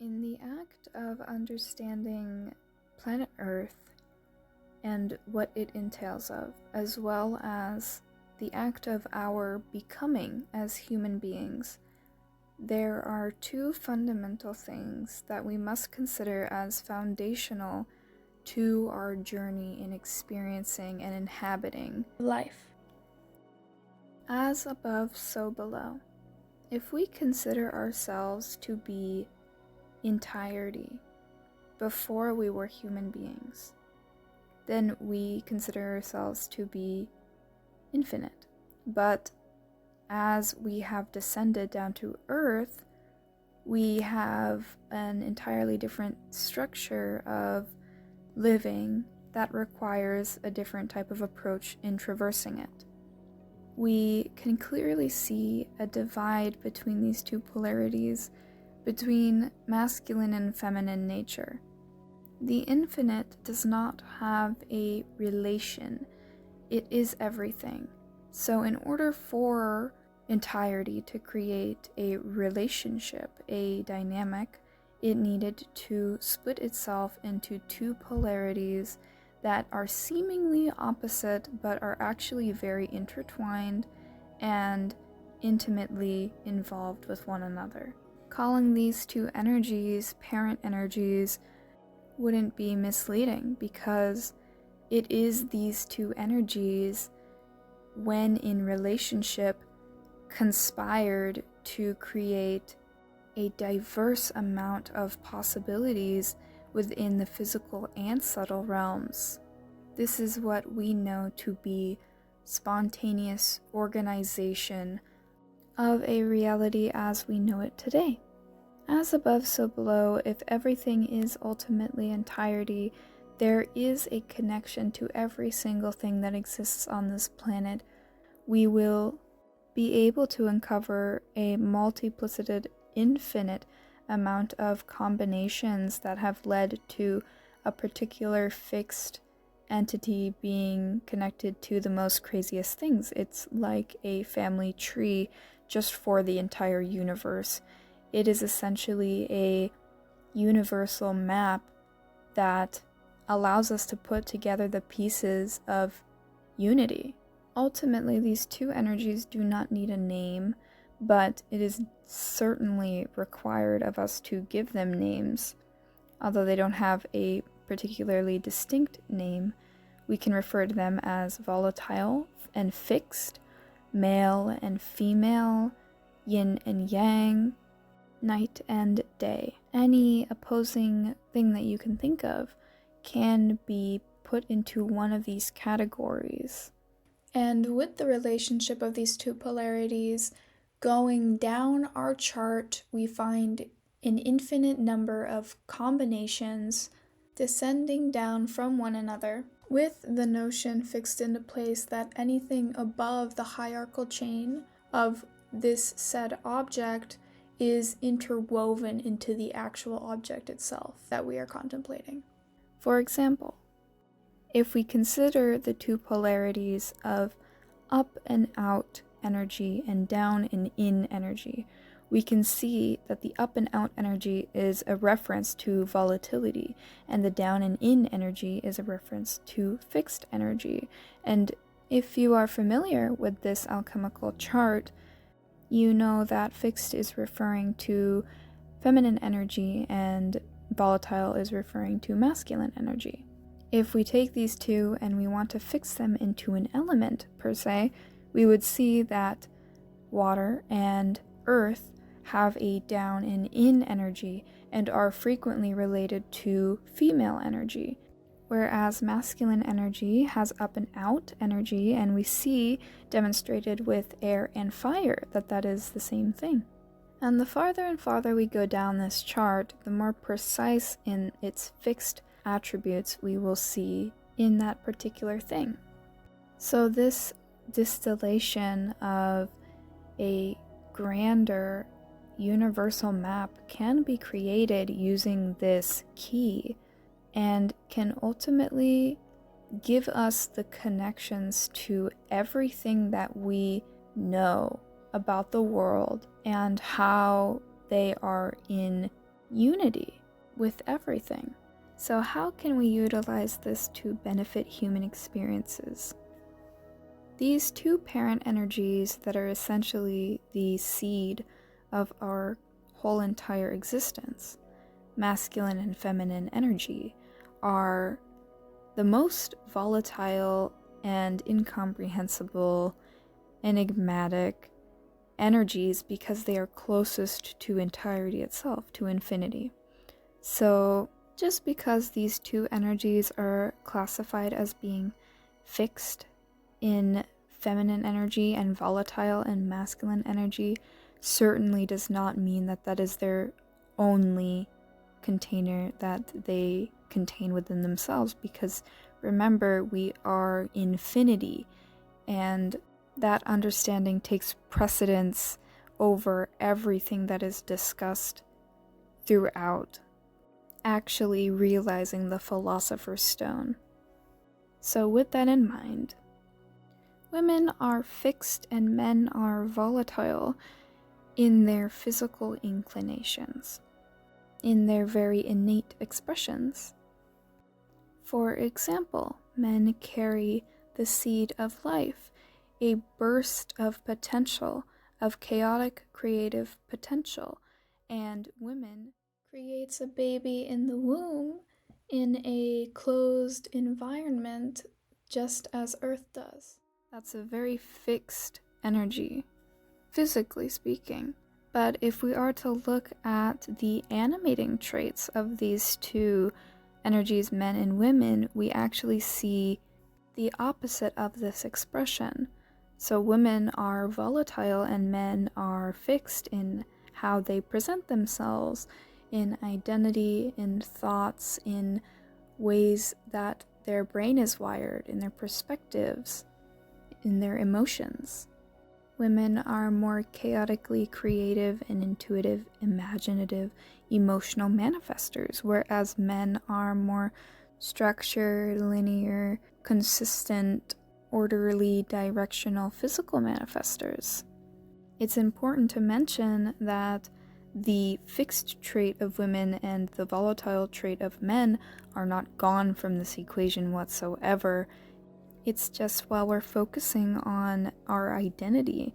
In the act of understanding planet Earth and what it entails of, as well as the act of our becoming as human beings, there are two fundamental things that we must consider as foundational to our journey in experiencing and inhabiting life. As above, so below. If we consider ourselves to be entirety before we were human beings, then we consider ourselves to be infinite. But as we have descended down to Earth, we have an entirely different structure of living that requires a different type of approach in traversing it. We can clearly see a divide between these two polarities, between masculine and feminine nature. The infinite does not have a relation. It is everything. So in order for entirety to create a relationship, a dynamic, it needed to split itself into two polarities that are seemingly opposite but are actually very intertwined and intimately involved with one another. Calling these two energies parent energies wouldn't be misleading, because it is these two energies, when in relationship, conspired to create a diverse amount of possibilities within the physical and subtle realms. This is what we know to be spontaneous organization of a reality as we know it today. As above, so below. If everything is ultimately entirety, there is a connection to every single thing that exists on this planet. We will be able to uncover a multiplicated, infinite amount of combinations that have led to a particular fixed entity being connected to the most craziest things. It's like a family tree just for the entire universe. It is essentially a universal map that allows us to put together the pieces of unity. Ultimately, these two energies do not need a name, but it is certainly required of us to give them names. Although they don't have a particularly distinct name, we can refer to them as volatile and fixed, male and female, yin and yang, night and day. Any opposing thing that you can think of can be put into one of these categories. And with the relationship of these two polarities, going down our chart, we find an infinite number of combinations descending down from one another, with the notion fixed into place that anything above the hierarchical chain of this said object is interwoven into the actual object itself that we are contemplating. For example, if we consider the two polarities of up and out energy and down and in energy, we can see that the up and out energy is a reference to volatility, and the down and in energy is a reference to fixed energy. And if you are familiar with this alchemical chart, you know that fixed is referring to feminine energy and volatile is referring to masculine energy. If we take these two and we want to fix them into an element per se, we would see that water and earth have a down and in energy and are frequently related to female energy, whereas masculine energy has up and out energy, and we see demonstrated with air and fire that is the same thing. And the farther and farther we go down this chart, the more precise in its fixed attributes we will see in that particular thing. So this distillation of a grander universal map can be created using this key, and can ultimately give us the connections to everything that we know about the world and how they are in unity with everything. So how can we utilize this to benefit human experiences? These two parent energies that are essentially the seed of our whole entire existence, masculine and feminine energy, are the most volatile and incomprehensible, enigmatic energies because they are closest to entirety itself, to infinity. So just because these two energies are classified as being fixed in feminine energy and volatile in masculine energy certainly does not mean that that is their only container that they contain within themselves, because remember, we are infinity, and that understanding takes precedence over everything that is discussed throughout actually realizing the Philosopher's Stone. So with that in mind, women are fixed and men are volatile in their physical inclinations, in their very innate expressions. For example, men carry the seed of life, a burst of potential, of chaotic creative potential, and women creates a baby in the womb in a closed environment just as Earth does. That's a very fixed energy, physically speaking. But if we are to look at the animating traits of these two energies, men and women, we actually see the opposite of this expression. So women are volatile and men are fixed in how they present themselves, in identity, in thoughts, in ways that their brain is wired, in their perspectives, in their emotions. Women are more chaotically creative and intuitive, imaginative, emotional manifestors, whereas men are more structured, linear, consistent, orderly, directional, physical manifestors. It's important to mention that the fixed trait of women and the volatile trait of men are not gone from this equation whatsoever. It's just while we're focusing on our identity,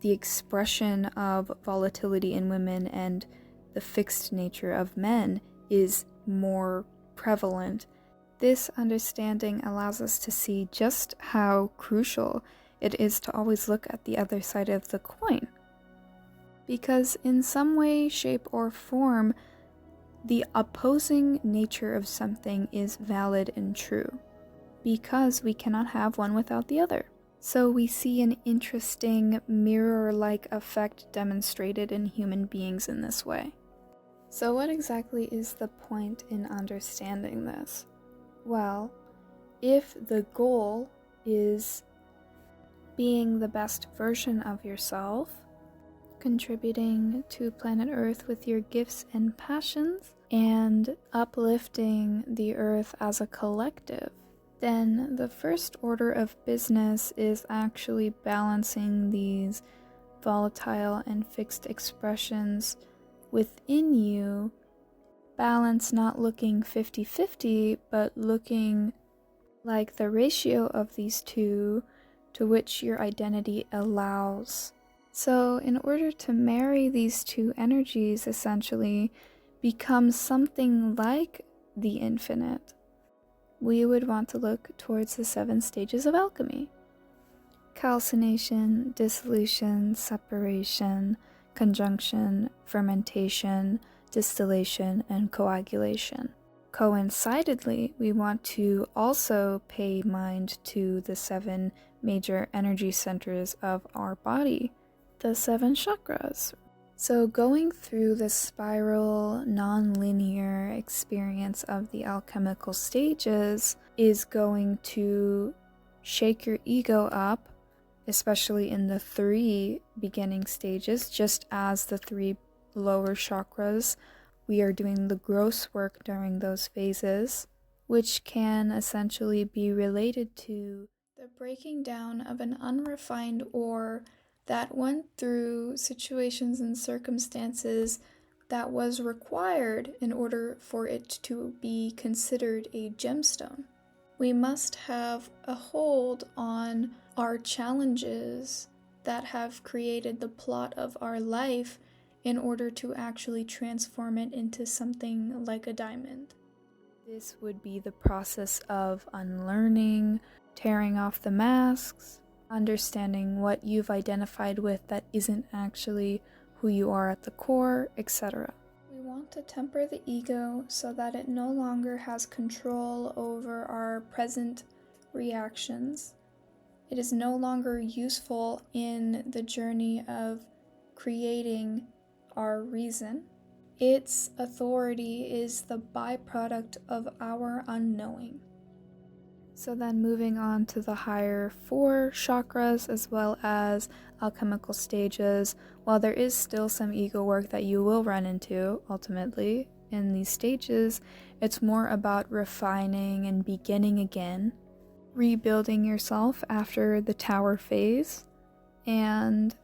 the expression of volatility in women and the fixed nature of men is more prevalent. This understanding allows us to see just how crucial it is to always look at the other side of the coin. Because in some way, shape, or form, the opposing nature of something is valid and true, because we cannot have one without the other. So we see an interesting mirror-like effect demonstrated in human beings in this way. So what exactly is the point in understanding this? Well, if the goal is being the best version of yourself, contributing to planet Earth with your gifts and passions, and uplifting the Earth as a collective, then the first order of business is actually balancing these volatile and fixed expressions within you. Balance not looking 50-50, but looking like the ratio of these two to which your identity allows. So in order to marry these two energies, essentially become something like the infinite, we would want to look towards the 7 stages of alchemy: calcination, dissolution, separation, conjunction, fermentation, distillation, and coagulation. Coincidentally, we want to also pay mind to the 7 major energy centers of our body, the 7 chakras. So going through the spiral, non-linear experience of the alchemical stages is going to shake your ego up, especially in the 3 beginning stages. Just as the 3 lower chakras, we are doing the gross work during those phases, which can essentially be related to the breaking down of an unrefined ore that went through situations and circumstances that was required in order for it to be considered a gemstone. We must have a hold on our challenges that have created the plot of our life in order to actually transform it into something like a diamond. This would be the process of unlearning, tearing off the masks, understanding what you've identified with that isn't actually who you are at the core, etc. We want to temper the ego so that it no longer has control over our present reactions. It is no longer useful in the journey of creating our reason. Its authority is the byproduct of our unknowing. So then moving on to the higher 4 chakras as well as alchemical stages, while there is still some ego work that you will run into ultimately in these stages, it's more about refining and beginning again, rebuilding yourself after the tower phase, and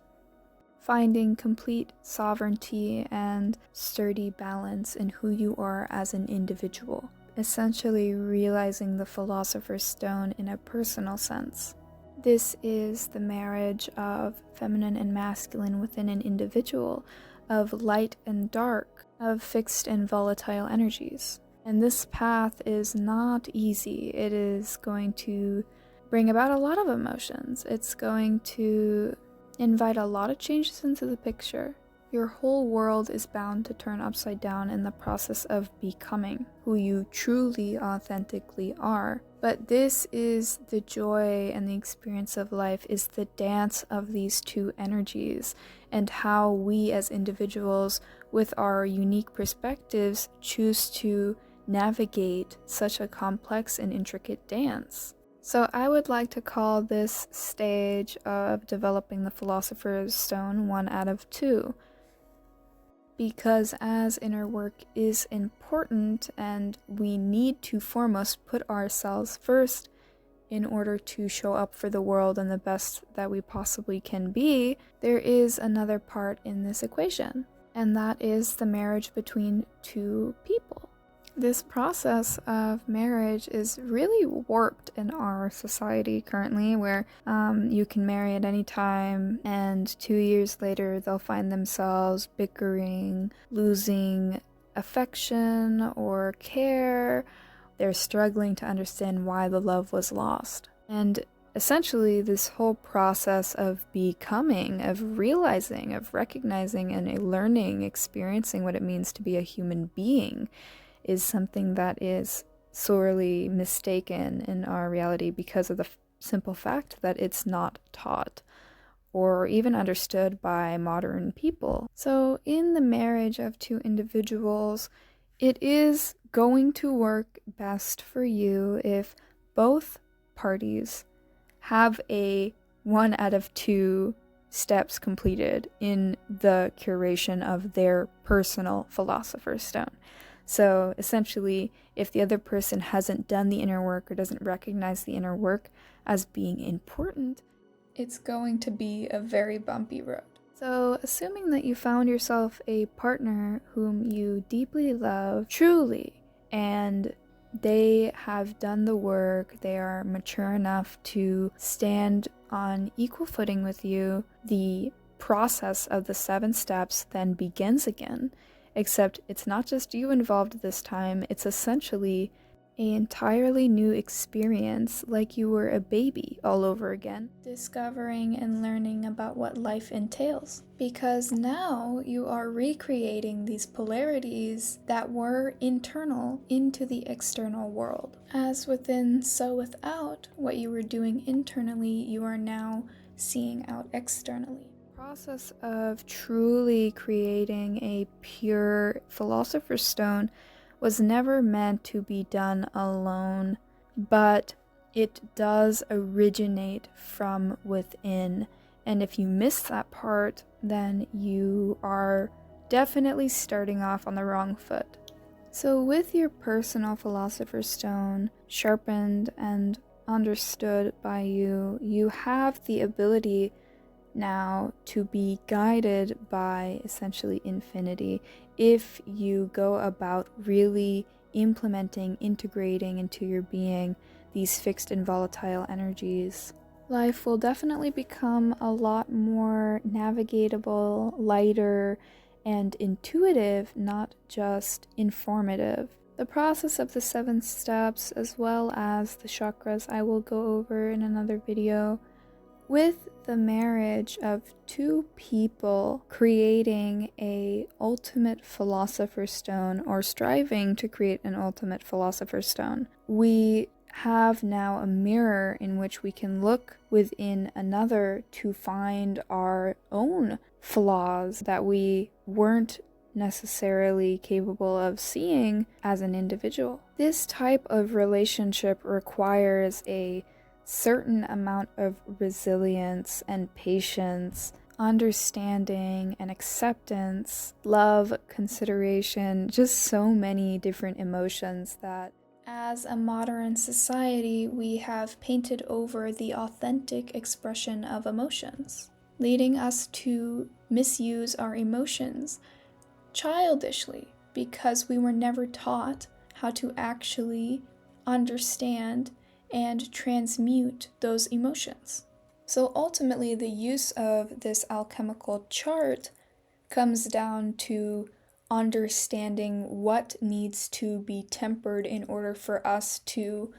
finding complete sovereignty and sturdy balance in who you are as an individual. Essentially realizing the Philosopher's Stone in a personal sense. This is the marriage of feminine and masculine within an individual, of light and dark, of fixed and volatile energies. And this path is not easy. It is going to bring about a lot of emotions. It's going to invite a lot of changes into the picture. Your whole world is bound to turn upside down in the process of becoming who you truly, authentically are. But this is the joy and the experience of life, is the dance of these two energies, and how we as individuals with our unique perspectives choose to navigate such a complex and intricate dance. So I would like to call this stage of developing the Philosopher's Stone 1 out of 2. Because as inner work is important and we need to foremost put ourselves first in order to show up for the world in the best that we possibly can be, there is another part in this equation, and that is the marriage between two people. This process of marriage is really warped in our society currently, where you can marry at any time and 2 years later they'll find themselves bickering, losing affection or care. They're struggling to understand why the love was lost. And essentially this whole process of becoming, of realizing, of recognizing and learning, experiencing what it means to be a human being is something that is sorely mistaken in our reality because of the simple fact that it's not taught or even understood by modern people. So in the marriage of two individuals, it is going to work best for you if both parties have a 1 out of 2 steps completed in the curation of their personal Philosopher's Stone. So essentially, if the other person hasn't done the inner work or doesn't recognize the inner work as being important, it's going to be a very bumpy road. So assuming that you found yourself a partner whom you deeply love, truly, and they have done the work, they are mature enough to stand on equal footing with you, the process of the 7 steps then begins again. Except it's not just you involved this time, it's essentially an entirely new experience, like you were a baby all over again. Discovering and learning about what life entails. Because now you are recreating these polarities that were internal into the external world. As within, so without, what you were doing internally, you are now seeing out externally. Process of truly creating a pure Philosopher's Stone was never meant to be done alone, but it does originate from within. And if you miss that part, then you are definitely starting off on the wrong foot. So with your personal Philosopher's Stone sharpened and understood by you, you have the ability now to be guided by essentially infinity if you go about really implementing, integrating into your being these fixed and volatile energies. Life will definitely become a lot more navigatable, lighter, and intuitive, not just informative. The process of the 7 steps, as well as the chakras, I will go over in another video. With the marriage of 2 people creating a ultimate philosopher's stone, or striving to create an ultimate philosopher's stone, we have now a mirror in which we can look within another to find our own flaws that we weren't necessarily capable of seeing as an individual. This type of relationship requires a certain amount of resilience and patience, understanding and acceptance, love, consideration, just so many different emotions that as a modern society we have painted over the authentic expression of emotions, leading us to misuse our emotions childishly because we were never taught how to actually understand and transmute those emotions. So ultimately, the use of this alchemical chart comes down to understanding what needs to be tempered in order for us to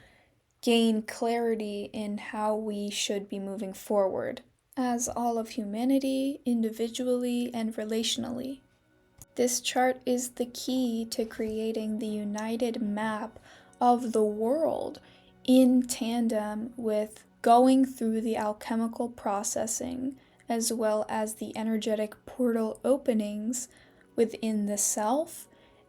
gain clarity in how we should be moving forward as all of humanity, individually and relationally. This chart is the key to creating the united map of the world in tandem with going through the alchemical processing as well as the energetic portal openings within the self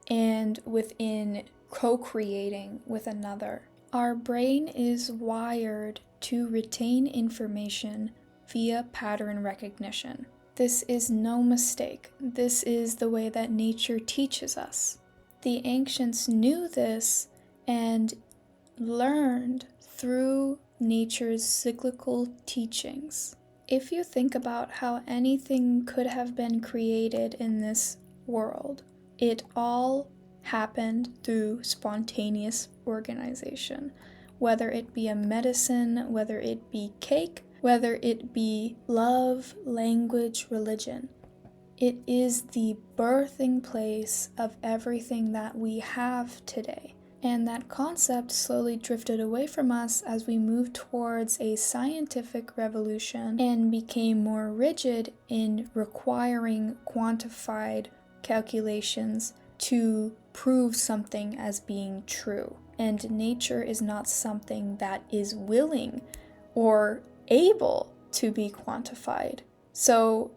and within co-creating with another. Our brain is wired to retain information via pattern recognition. This is no mistake. This is the way that nature teaches us. The ancients knew this and learned through nature's cyclical teachings. If you think about how anything could have been created in this world, it all happened through spontaneous organization. Whether it be a medicine, whether it be cake, whether it be love, language, religion. It is the birthing place of everything that we have today. And that concept slowly drifted away from us as we moved towards a scientific revolution and became more rigid in requiring quantified calculations to prove something as being true. And nature is not something that is willing or able to be quantified. So,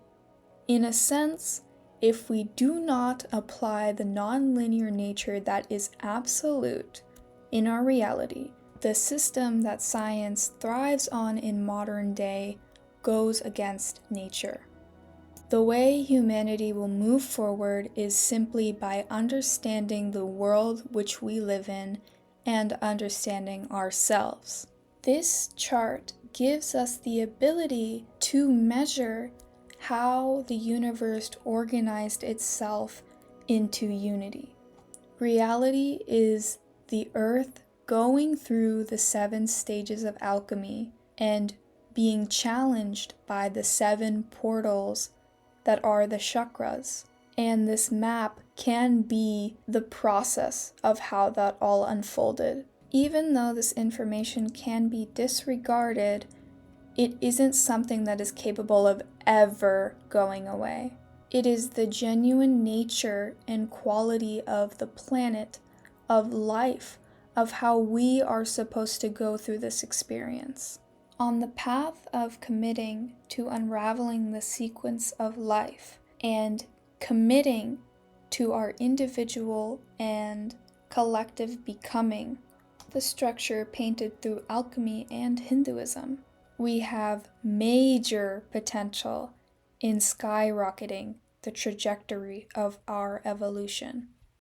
in a sense, if we do not apply the non-linear nature that is absolute in our reality, the system that science thrives on in modern day goes against nature. The way humanity will move forward is simply by understanding the world which we live in and understanding ourselves. This chart gives us the ability to measure how the universe organized itself into unity. Reality is the earth going through the 7 stages of alchemy and being challenged by the 7 portals that are the chakras. And this map can be the process of how that all unfolded. Even though this information can be disregarded, it isn't something that is capable of ever going away. It is the genuine nature and quality of the planet, of life, of how we are supposed to go through this experience. On the path of committing to unraveling the sequence of life and committing to our individual and collective becoming, the structure painted through alchemy and Hinduism, we have major potential in skyrocketing the trajectory of our evolution.